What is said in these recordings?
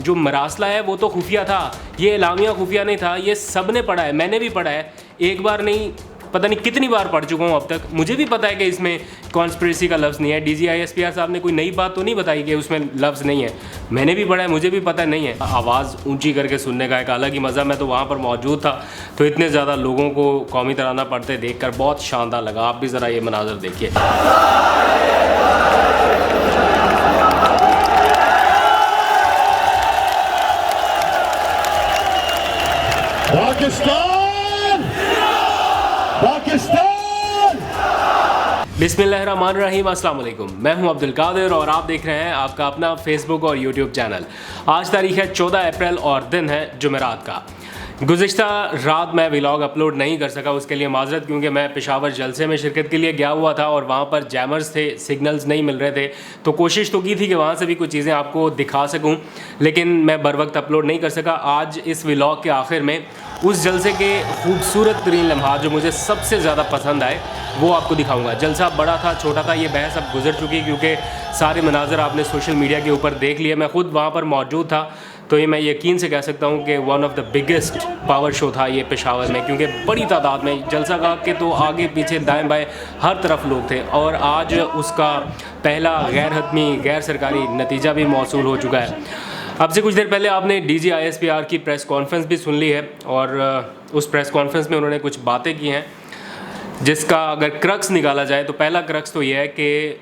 जो मरासला है वो तो खुफिया था, ये एलामिया खुफिया नहीं था, ये सब ने पढ़ा है, मैंने भी पढ़ा है, एक बार नहीं पता नहीं कितनी बार पढ़ चुका हूँ अब तक। मुझे भी पता है कि इसमें कॉन्स्पिरेसी का लफ्ज़ नहीं है। DGISPR साहब ने कोई नई बात तो नहीं बताई कि उसमें लफ्ज़ नहीं है, मैंने भी पढ़ा है, मुझे भी पता नहीं है। आवाज़ ऊंची करके सुनने का एक अलग ही मज़ा, मैं तो वहाँ पर मौजूद था, तो इतने ज़्यादा लोगों को कौमी तराना पढ़ते देखकर बहुत शानदार लगा। आप भी ज़रा ये मनाजर देखिए। बिस्मिल्लाहिर्रहमानिर्रहीम, अस्सलाम वालेकुम। मैं हूं अब्दुल कादिर और आप देख रहे हैं आपका अपना फेसबुक और यूट्यूब चैनल। आज तारीख है 14 अप्रैल और दिन है जुमेरात का। गुज़िश्ता रात मैं व्लॉग अपलोड नहीं कर सका, उसके लिए माजरत, क्योंकि मैं पेशावर जलसे में शिरकत के लिए गया हुआ था और वहाँ पर जैमर्स थे, सिग्नल्स नहीं मिल रहे थे। तो कोशिश तो की थी कि वहाँ से भी कुछ चीज़ें आपको दिखा सकूँ, लेकिन मैं बर वक्त अपलोड नहीं कर सका। आज इस व्लॉग के आखिर में उस जलसे के खूबसूरत तरीन लम्हात जो मुझे सबसे ज़्यादा पसंद आए वो आपको दिखाऊंगा। जलसा बड़ा था छोटा था ये बहस अब गुजर चुकी, क्योंकि सारे मनाजर आपने सोशल मीडिया के ऊपर देख लिए। मैं ख़ुद वहाँ पर मौजूद था, तो ये मैं यकीन से कह सकता हूँ कि one of the biggest power show था ये पेशावर में, क्योंकि बड़ी तादाद में जलसा गा के तो आगे पीछे दाएं बाएं हर तरफ लोग थे। और आज उसका पहला गैर हतमी गैर सरकारी नतीजा भी मौसूल हो चुका है। अब से कुछ देर पहले आपने DGISPR की प्रेस कॉन्फ्रेंस भी सुन ली है, और उस प्रेस कॉन्फ्रेंस में उन्होंने कुछ बातें की हैं जिसका अगर क्रक्स निकाला जाए तो पहला क्रक्स तो ये है कि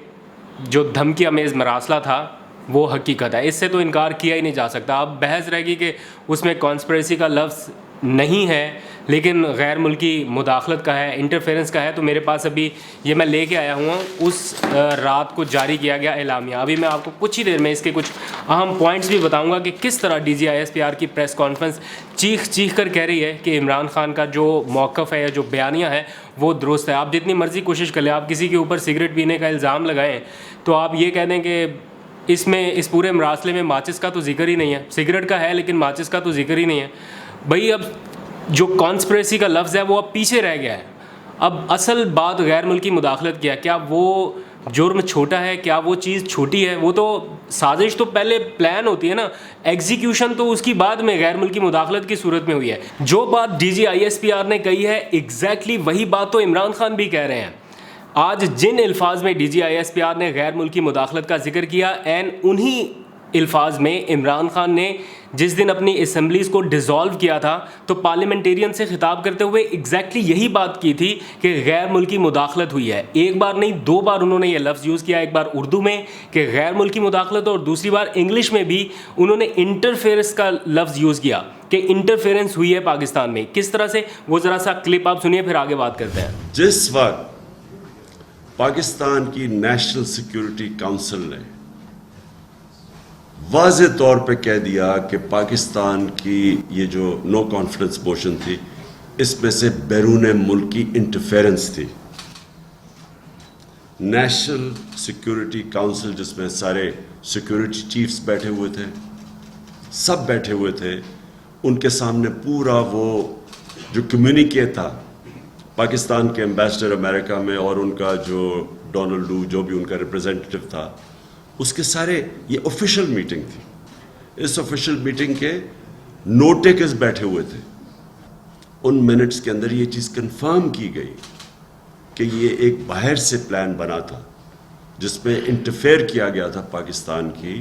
जो धमकी अमेज़ मरासला था वो हकीकत है, इससे तो इनकार किया ही नहीं जा सकता। अब बहस रहेगी कि उसमें कॉन्स्पिरेसी का लफ्ज़ नहीं है, लेकिन गैर मुल्की मुदाखलत का है, इंटरफेरेंस का है। तो मेरे पास अभी ये मैं लेके आया हूँ, उस रात को जारी किया गया एलामिया। अभी मैं आपको कुछ ही देर में इसके कुछ अहम पॉइंट्स भी बताऊँगा कि किस तरह DGISPR की प्रेस कॉन्फ्रेंस चीख कर कह रही है कि इमरान खान का जो मौक़िफ़ है या जो बयानिया है वो दुरुस्त है। आप जितनी मर्ज़ी कोशिश कर लें, आप किसी के ऊपर सिगरेट पीने का इल्ज़ाम लगाएँ तो आप ये कह दें कि इसमें इस पूरे मरासले में माचिस का तो जिक्र ही नहीं है, सिगरेट का है लेकिन माचिस का तो जिक्र ही नहीं है। भाई अब जो कॉन्स्पिरेसी का लफ्ज़ है वो अब पीछे रह गया है। अब असल बात गैर मुल्की मुदाखलत की है। क्या वो जुर्म छोटा है, क्या वो चीज़ छोटी है? वो तो साजिश तो पहले प्लान होती है ना, एग्जीक्यूशन तो उसकी बाद में गैर मुल्की मुदाखलत की सूरत में हुई है। जो बात DGISPR ने कही है एग्जैक्टली वही बात तो इमरान खान भी कह रहे हैं। आज जिन अल्फाज में DGISPR ने गैर मुल्की मुदाखलत का जिक्र किया, एंड उन्हीं अल्फाज में इमरान खान ने जिस दिन अपनी असम्बलीज़ को डिज़ोल्व किया था तो पार्लियामेंटेरियन से खिताब करते हुए एग्जैक्टली यही बात की थी कि गैर मुल्की मुदाखलत हुई है। एक बार नहीं दो बार उन्होंने ये लफ्ज़ यूज़ किया, एक बार उर्दू में कि गैर मुल्की मुदाखलत, और दूसरी बार इंग्लिश में भी उन्होंने इंटरफेरेंस का लफ्ज़ यूज़ किया कि इंटरफेरेंस हुई है पाकिस्तान में। किस तरह से, वो ज़रा सा क्लिप आप सुनिए फिर आगे बात करते हैं। जिस वक्त पाकिस्तान की नेशनल सिक्योरिटी काउंसिल ने वाज़े तौर पे कह दिया कि पाकिस्तान की ये जो नो कॉन्फिडेंस मोशन थी इसमें से बैरून मुल्की इंटरफेरेंस थी। नेशनल सिक्योरिटी काउंसिल जिसमें सारे सिक्योरिटी चीफ्स बैठे हुए थे, सब बैठे हुए थे, उनके सामने पूरा वो जो कम्युनिके था पाकिस्तान के एम्बेसडर अमेरिका में और उनका जो डोनाल्ड लू जो भी उनका रिप्रेजेंटेटिव था, उसके सारे, ये ऑफिशियल मीटिंग थी। इस ऑफिशियल मीटिंग के नोटेकर्स बैठे हुए थे। उन मिनट्स के अंदर ये चीज़ कंफर्म की गई कि ये एक बाहर से प्लान बना था जिसमें इंटरफेयर किया गया था पाकिस्तान की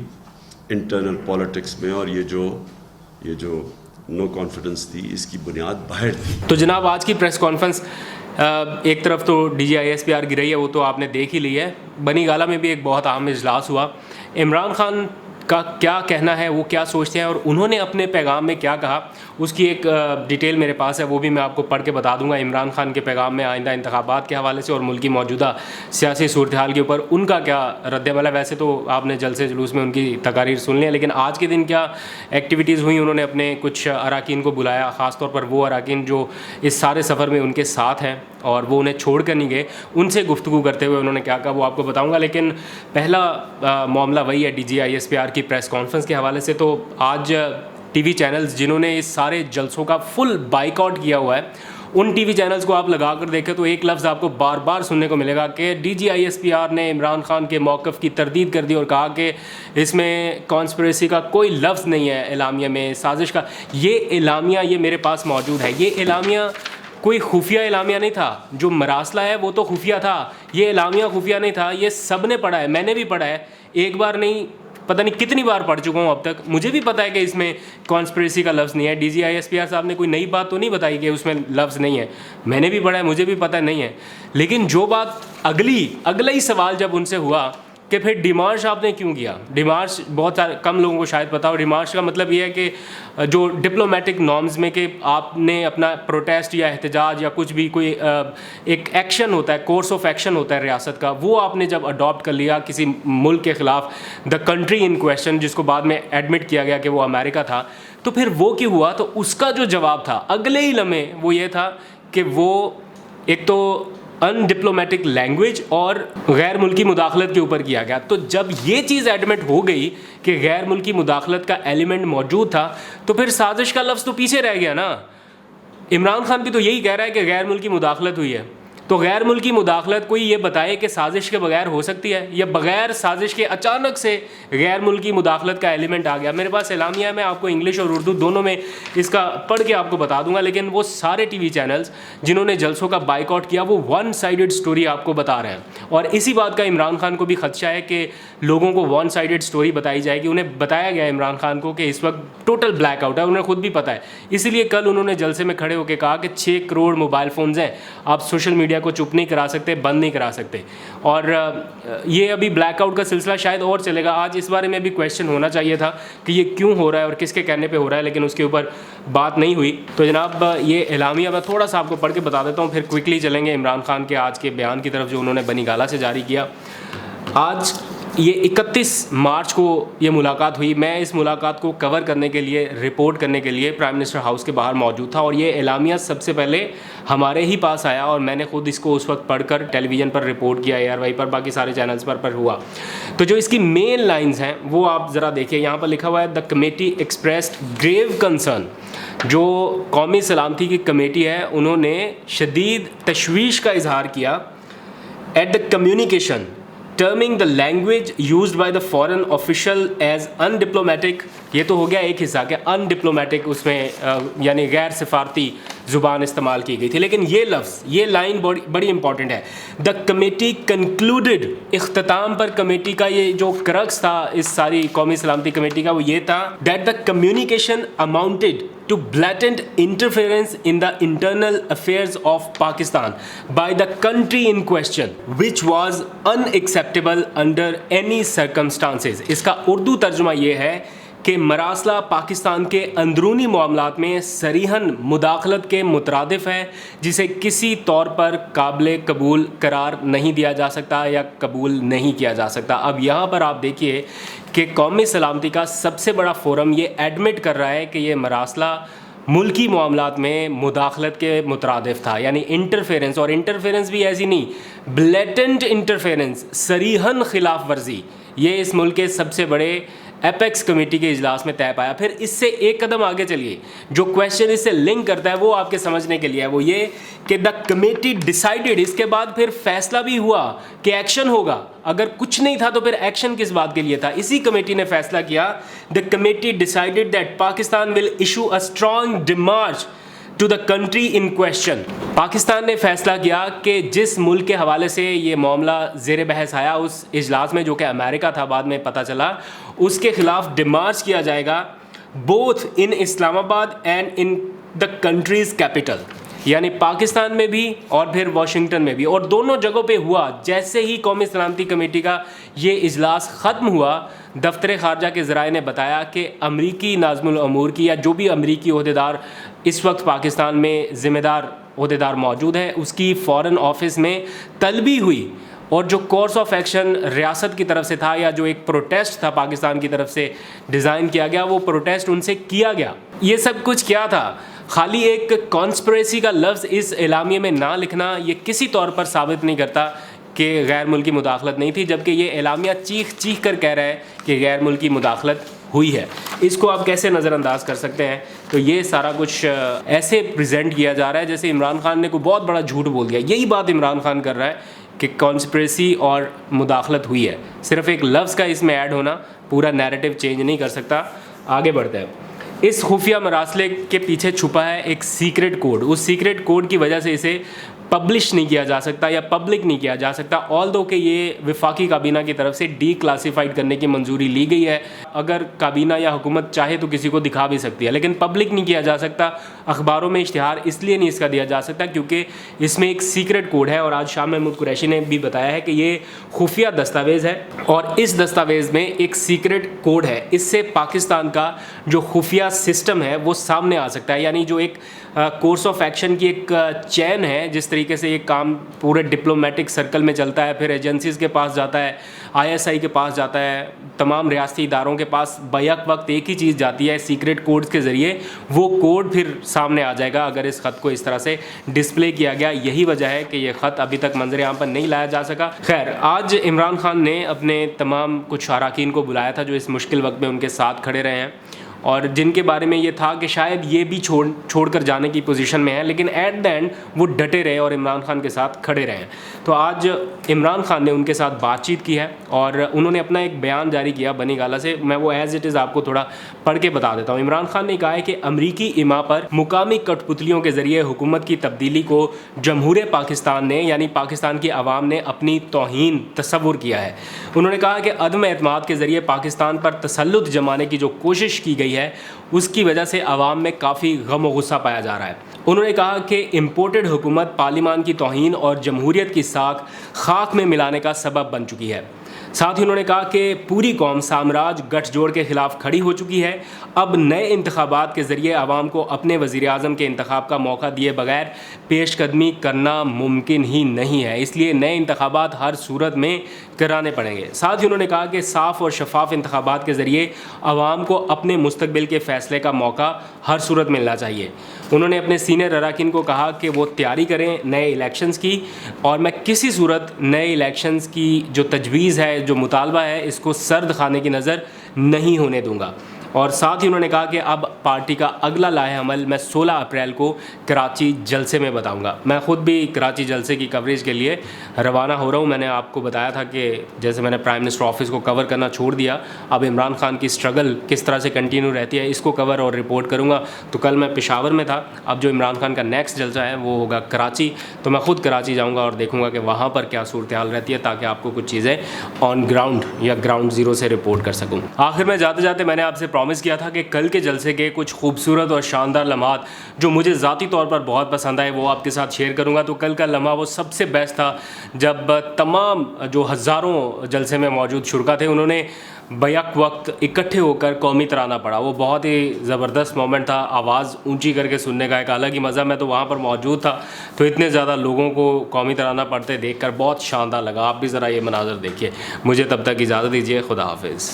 इंटरनल पॉलिटिक्स में, और ये जो नो कॉन्फिडेंस थी इसकी बुनियाद बाहर थी। तो जनाब आज की प्रेस कॉन्फ्रेंस एक तरफ तो DGISPR की रही है, वो तो आपने देख ही ली है। बनी गाला में भी एक बहुत अहम इजलास हुआ। इमरान खान का क्या कहना है, वो क्या सोचते हैं और उन्होंने अपने पैगाम में क्या कहा, उसकी एक डिटेल मेरे पास है, वो भी मैं आपको पढ़ के बता दूंगा। इमरान खान के पैगाम में आइंदा इंतखाबात के हवाले से और मुल्क की मौजूदा सियासी सूरत हाल के ऊपर उनका क्या रद्द-ए-अमल है। वैसे तो आपने जलसे जुलूस में उनकी तकारीर सुन लिया, लेकिन आज के दिन क्या एक्टिविटीज़ हुई, उन्होंने अपने कुछ अरकान को बुलाया, ख़ासतौर पर वो अरकान जो इस सारे सफ़र में उनके साथ हैं और वो उन्हें छोड़ कर नहीं गए, उनसे गुफ्तगू करते हुए उन्होंने क्या कहा वो आपको बताऊँगा। लेकिन पहला मामला वही है DGISPR की प्रेस कॉन्फ्रेंस के हवाले से। तो आज TV चैनल्स जिन्होंने इस सारे जलसों का फुल बाइकआउट किया हुआ है उन टीवी चैनल्स को आप लगा कर देखें तो एक लफ्ज़ आपको बार बार सुनने को मिलेगा कि DGISPR ने इमरान खान के मौक़िफ़ की तरदीद कर दी और कहा कि इसमें कॉन्स्पिरेसी का कोई लफ्ज़ नहीं है एलामिया में, साजिश का। ये एलामिया ये मेरे पास मौजूद है। ये एलामिया कोई खुफिया एलामिया नहीं था। जो मरासला है वो तो खुफिया था, ये एलामिया खुफिया नहीं था। ये सब ने पढ़ा है, मैंने भी पढ़ा है, एक बार नहीं पता नहीं कितनी बार पढ़ चुका हूँ अब तक। मुझे भी पता है कि इसमें कॉन्स्पिरेसी का लफ्ज़ नहीं है। DGISPR साहब ने कोई नई बात तो नहीं बताई कि उसमें लफ्ज़ नहीं है, मैंने भी पढ़ा है, मुझे भी पता नहीं है। लेकिन जो बात अगला ही सवाल जब उनसे हुआ कि फिर डिमार्च आपने क्यों किया। डिमार्च बहुत सारे कम लोगों को शायद पता हो। डिमार्च का मतलब ये है कि जो डिप्लोमेटिक नॉर्म्स में कि आपने अपना प्रोटेस्ट या एहतजाज या कुछ भी कोई एक एक्शन होता है, कोर्स ऑफ एक्शन होता है रियासत का, वो आपने जब अडॉप्ट कर लिया किसी मुल्क के ख़िलाफ़, द कंट्री इन क्वेश्चन जिसको बाद में एडमिट किया गया कि वो अमेरिका था, तो फिर वो क्यों हुआ। तो उसका जो जवाब था अगले ही लम्हे वो ये था कि वो एक तो अनडिप्लोमेटिक लैंग्वेज और गैर मुल्की मुदाखलत के ऊपर किया गया। तो जब ये चीज़ एडमिट हो गई कि गैर मुल्की मुदाखलत का एलिमेंट मौजूद था, तो फिर साजिश का लफ्ज़ तो पीछे रह गया ना। इमरान खान भी तो यही कह रहा है कि गैर मुल्की मुदाखलत हुई है। तो गैर मुल्की मुदाखलत कोई ये बताए कि साजिश के बगैर हो सकती है, या बगैर साजिश के अचानक से गैर मुल्की मुदाखलत का एलिमेंट आ गया। मेरे पास एलामिया है, मैं आपको इंग्लिश और उर्दू दोनों में इसका पढ़ के आपको बता दूंगा। लेकिन वो सारे टीवी चैनल्स जिन्होंने जलसों का बाइकआउट किया वो वन साइडेड स्टोरी आपको बता रहे हैं। और इसी बात का इमरान खान को भी खदशा है कि लोगों को वन साइडेड स्टोरी बताई जाएगी। उन्हें बताया गया इमरान खान को कि इस वक्त टोटल ब्लैकआउट है, उन्हें खुद भी पता है। इसीलिए कल उन्होंने जलसे में खड़े होकर कहा कि 6 करोड़ मोबाइल फ़ोन्स हैं, आप सोशल मीडिया को चुप नहीं करा सकते, बंद नहीं करा सकते। और ये अभी ब्लैकआउट का सिलसिला शायद और चलेगा। आज इस बारे में भी क्वेश्चन होना चाहिए था कि ये क्यों हो रहा है और किसके कहने पे हो रहा है, लेकिन उसके ऊपर बात नहीं हुई। तो जनाब ये एलामिया मैं थोड़ा सा आपको पढ़ के बता देता हूँ, फिर क्विकली चलेंगे इमरान खान के आज के बयान की तरफ जो उन्होंने बनी गाला से जारी किया। आज ये 31 मार्च को ये मुलाकात हुई। मैं इस मुलाकात को कवर करने के लिए, रिपोर्ट करने के लिए प्राइम मिनिस्टर हाउस के बाहर मौजूद था और ये एलामिया सबसे पहले हमारे ही पास आया और मैंने खुद इसको उस वक्त पढ़कर टेलीविज़न पर रिपोर्ट किया, ARY पर, बाकी सारे चैनल्स पर हुआ। तो जो इसकी मेन लाइन्स हैं वो आप ज़रा देखिए। यहाँ पर लिखा हुआ है, the committee expressed grave concern. जो कौमी सलामती की कमेटी है उन्होंने शदीद तशवीश का इजहार किया at the communication terming the language used by the foreign official as undiplomatic. ये तो हो गया एक हिस्सा के अनडिप्लोमेटिक, उसमें यानी गैर सिफारती ज़ुबान इस्तेमाल की गई थी। लेकिन ये लफ्ज़, ये लाइन बड़ी इंपॉर्टेंट है। द कमेटी कंक्लूडेड, इख्तिताम पर कमेटी का ये जो क्रक्स था इस सारी कौमी सलामती कमेटी का वो ये था, that the communication amounted to blatant interference in the internal affairs of Pakistan by the country in question, which was unacceptable under any circumstances। इसका उर्दू तर्जुमा ये है कि मरासला पाकिस्तान के अंदरूनी मामलात में सरीहन मुदाखलत के मुतरादिफ है, जिसे किसी तौर पर काबिल कबूल करार नहीं दिया जा सकता या कबूल नहीं किया जा सकता। अब यहाँ पर आप देखिए कि कौमी सलामती का सबसे बड़ा फोरम ये एडमिट कर रहा है कि ये मरासला मुल्की मामलात में मुदाखलत के मुतरादिफ था, यानी इंटरफेरेंस। और इंटरफेरेंस भी ऐसी नहीं, ब्लेटेंट इंटरफेरेंस, सरीहन खिलाफ वर्जी, ये इस मुल्क के सबसे बड़े एपेक्स कमेटी के इजलास में तय पाया। फिर इससे एक कदम आगे चलिए, जो क्वेश्चन इससे लिंक करता है वो आपके समझने के लिए है, वो ये कि द कमेटी डिसाइडेड, इसके बाद फिर फैसला भी हुआ कि एक्शन होगा। अगर कुछ नहीं था तो फिर एक्शन किस बात के लिए था? इसी कमेटी ने फैसला किया, the committee decided that Pakistan will issue a strong demarche to the country in question. Pakistan ने फैसला किया कि जिस मुल्क के हवाले से ये मामला ज़ेर बहस आया उस इजलास में, जो कि अमेरिका था बाद में पता चला, उसके ख़िलाफ़ डिमार्च किया जाएगा, both in Islamabad and in the countries capital, यानी पाकिस्तान में भी और फिर वाशिंगटन में भी। और दोनों जगहों पे हुआ। जैसे ही कौमी सलामती कमेटी का ये इजलास ख़त्म हुआ, दफ्तर ख़ारजा के ज़राए ने बताया कि अमरीकी नाज़िमुल अमूर की, या जो भी अमरीकी ओहदेदार इस वक्त पाकिस्तान में ज़िम्मेदार ओहदेदार मौजूद है, उसकी फ़ॉरेन ऑफिस में तलबी हुई। और जो कोर्स ऑफ एक्शन रियासत की तरफ से था, या जो एक प्रोटेस्ट था पाकिस्तान की तरफ से डिज़ाइन किया गया, वो प्रोटेस्ट उनसे किया गया। ये सब कुछ क्या था? खाली एक कॉन्स्पिरेसी का लफ्ज़ इस एलामिया में ना लिखना ये किसी तौर पर साबित नहीं करता कि गैर मुल्की मुदाखलत नहीं थी, जबकि ये एलामिया चीख कर कह रहा है कि गैर मुल्की मुदाखलत हुई है। इसको आप कैसे नज़रअंदाज कर सकते हैं? तो ये सारा कुछ ऐसे प्रेजेंट किया जा रहा है जैसे इमरान खान ने कोई बहुत बड़ा झूठ बोल दिया। यही बात इमरान खान कर रहा है कि कॉन्स्पिरेसी और मुदाखलत हुई है। सिर्फ एक लफ्ज़ का इसमें ऐड होना पूरा नैरेटिव चेंज नहीं कर सकता। आगे बढ़ते हैं। इस खुफिया मरासले के पीछे छुपा है एक सीक्रेट कोड। उस सीक्रेट कोड की वजह से इसे पब्लिश नहीं किया जा सकता या पब्लिक नहीं किया जा सकता, ऑल्दो कि ये वफाकी काबीना की तरफ से डी क्लासीफाइड करने की मंजूरी ली गई है। अगर काबीना या हुकूमत चाहे तो किसी को दिखा भी सकती है, लेकिन पब्लिक नहीं किया जा सकता। अखबारों में इश्तिहार इसलिए नहीं इसका दिया जा सकता क्योंकि इसमें एक सीक्रेट कोड है। और आज शाह महमूद कुरैशी ने भी बताया है कि ये खुफिया दस्तावेज़ है और इस दस्तावेज़ में एक सीक्रेट कोड है। इससे पाकिस्तान का जो खुफिया सिस्टम है वो सामने आ सकता है, यानी जो एक कोर्स ऑफ एक्शन की एक चैन है, जिस तरीके से ये काम पूरे डिप्लोमेटिक सर्कल में चलता है, फिर एजेंसीज़ के पास जाता है, ISI के पास जाता है, तमाम रियासती इदारों के पास बैक वक्त एक ही चीज़ जाती है सीक्रेट कोड्स के ज़रिए। वो कोड फिर सामने आ जाएगा अगर इस ख़त को इस तरह से डिस्प्ले किया गया। यही वजह है कि ये ख़त अभी तक मंजर आम पर नहीं लाया जा सका। खैर, आज इमरान खान ने अपने तमाम कुछ अरकान को बुलाया था जो इस मुश्किल वक्त में उनके साथ खड़े रहे हैं और जिनके बारे में ये था कि शायद ये भी छोड़कर जाने की पोजीशन में है, लेकिन एट द एंड वो डटे रहे और इमरान खान के साथ खड़े रहे। तो आज इमरान खान ने उनके साथ बातचीत की है और उन्होंने अपना एक बयान जारी किया बनी गाला से। मैं वो एज़ इट इज़ आपको थोड़ा पढ़ के बता देता हूँ। इमरान खान ने कहा है कि अमरीकी इमा पर मुकामी कठपुतलियों के ज़रिए हुकूमत की तब्दीली को जमहूरियत पाकिस्तान ने यानी पाकिस्तान की आवाम ने अपनी तौहीन तस्वुर किया है। उन्होंने कहा कि अदम एतमाद के ज़रिए पाकिस्तान पर तसल्लुत जमाने की जो कोशिश की गई है उसकी वजह से आवाम में काफ़ी गम और गुस्सा पाया जा रहा है। उन्होंने कहा कि इम्पोर्टेड हुकूमत पार्लिमान की तौहीन और जमहूरियत की साख खाक में मिलाने का सबब बन चुकी है। साथ ही उन्होंने कहा कि पूरी कौम साम्राज्य गठजोड़ के ख़िलाफ़ खड़ी हो चुकी है। अब नए इंतखाबात के ज़रिए आवाम को अपने वज़ीर आज़म के इंतखाब का मौका दिए बगैर पेशकदमी करना मुमकिन ही नहीं है, इसलिए नए इंतखाबात हर सूरत में कराने पड़ेंगे। साथ ही उन्होंने कहा कि साफ़ और शफाफ इंतखाबात के ज़रिए आवाम को अपने मुस्तकबिल के फ़ैसले का मौका हर सूरत मिलना चाहिए। उन्होंने अपने सीनियर अरकान को कहा कि वो तैयारी करें नए इलेक्शंस की और मैं किसी सूरत नए इलेक्शंस की जो तजवीज़ है, जो मुतालबा है, इसको सर्द खाने की नज़र नहीं होने दूंगा। और साथ ही उन्होंने कहा कि अब पार्टी का अगला लाहे अमल मैं 16 अप्रैल को कराची जलसे में बताऊंगा। मैं ख़ुद भी कराची जलसे की कवरेज के लिए रवाना हो रहा हूं। मैंने आपको बताया था कि जैसे मैंने प्राइम मिनिस्टर ऑफिस को कवर करना छोड़ दिया, अब इमरान खान की स्ट्रगल किस तरह से कंटिन्यू रहती है इसको कवर और रिपोर्ट करूँगा। तो कल मैं पेशावर में था, अब जो इमरान खान का नेक्स्ट जलसा है वो होगा कराची। तो मैं ख़ुद कराची जाऊँगा और देखूँगा कि वहाँ पर क्या सूरत हाल रहती है, ताकि आपको कुछ चीज़ें ऑन ग्राउंड या ग्राउंड ज़ीरो से रिपोर्ट कर सकूँ। आखिर में जाते जाते मैंने आपसे प्रॉमिस किया था कि कल के जलसे के कुछ खूबसूरत और शानदार लम्हात जो मुझे ज़ाती तौर पर बहुत पसंद आए वो आपके साथ शेयर करूंगा। तो कल का लम्हा वो सबसे बेस्ट था जब तमाम जो हज़ारों जलसे में मौजूद शुरका थे उन्होंने बैक वक्त इकट्ठे होकर कौमी तराना पड़ा। वो बहुत ही ज़बरदस्त मोमेंट था, आवाज़ ऊंची करके सुनने का एक अलग ही मज़ा। मैं तो वहाँ पर मौजूद था तो इतने ज़्यादा लोगों को कौमी तराना पढ़ते देखकर बहुत शानदार लगा। आप भी ज़रा ये मनाज़र देखिए। मुझे तब तक इजाज़त दीजिए, खुदा हाफिज़।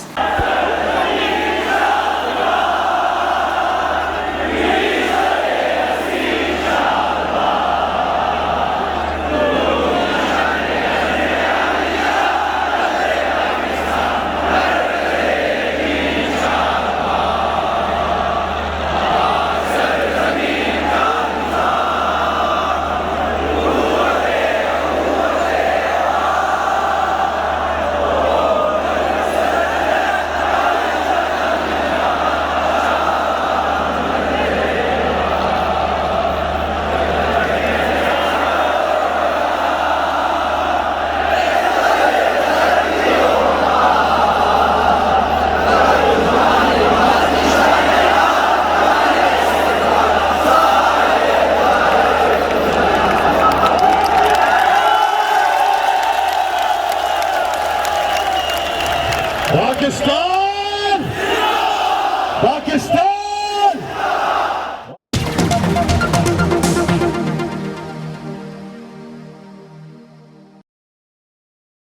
Pakistan! Pakistan!